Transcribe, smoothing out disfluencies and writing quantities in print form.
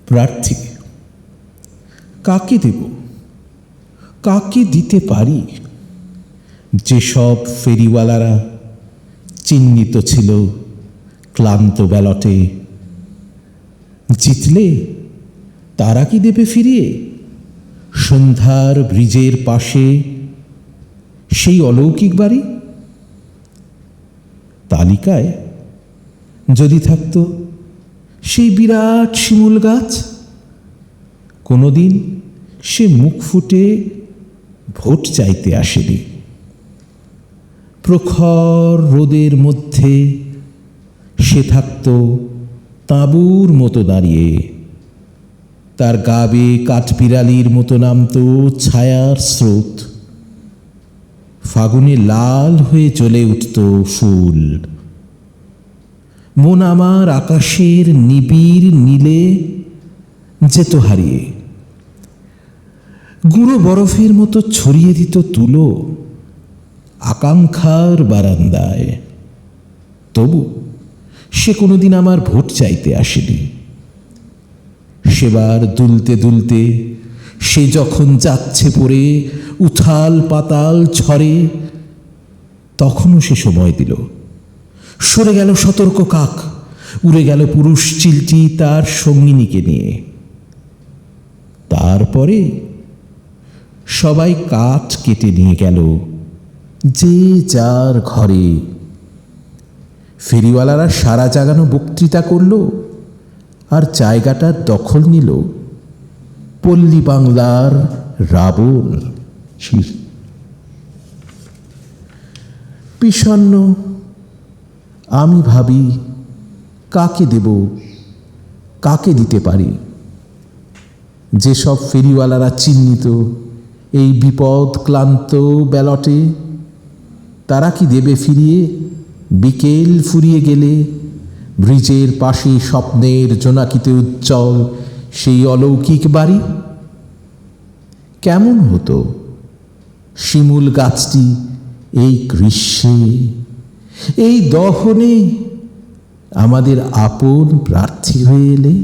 প্রার্থী কাকে দেব, কাকে দিতে পারি? যেসব ফেরিওয়ালারা চিহ্নিত ছিল ক্লান্ত ব্যালটে, জিতলে তারা কি দেবে ফিরিয়ে সন্ধ্যার ব্রিজের পাশে সেই অলৌকিক বাড়ি? তালিকায় যদি থাকত সেই বিরাট শিমুল গাছ, কোনোদিন সে মুখ ফুটে ভোট চাইতে আসেনি। প্রখর রোদের মধ্যে সে থাকত তাঁবুর মতো দাঁড়িয়ে, তার গা বেয়ে কাঠবিড়ালির মতো নামত ছায়ার স্রোত, ফাগুনে লাল হয়ে জ্বলে উঠত ফুল। মন আমার আকাশের নিবিড় নীলে যেত হারিয়ে, গুঁড়ো বরফের মতো ছড়িয়ে দিত তুলো আকাঙ্ক্ষার বারান্দায়। তবু সে কোনোদিন আমার ভোট চাইতে আসেনি। সেবার দুলতে দুলতে সে যখন যাচ্ছে পড়ে উথাল পাতাল ঝড়ে, তখনও সে সময় দিল। সরে গেল সতর্ক কাক, উড়ে গেল পুরুষ চিলটি তার সঙ্গিনীকে নিয়ে। তারপরে সবাই কাঠ কেটে নিয়ে গেল যে যার ঘরে। ফেরিওয়ালারা সারা জাগানো বক্তৃতা করল, আর জায়গাটার দখল নিল পল্লী বাংলার রাবণ। বিষণ্ণ আমি ভাবি, কাকে দেব, কাকে দিতে পারি? যেসব ফেরিওয়ালারা চিহ্নিত এই বিপদ ক্লান্ত ব্যালটে, তারা কি দেবে ফিরিয়ে বিকেল ফুরিয়ে গেলে ব্রিজের পাশে স্বপ্নের জোনাকিতে উজ্জ্বল সেই অলৌকিক বাড়ি? কেমন হতো শিমুল গাছটি এই গ্রীষ্মে, এই দহনে আমাদের আপন প্রার্থী হয়ে এলে?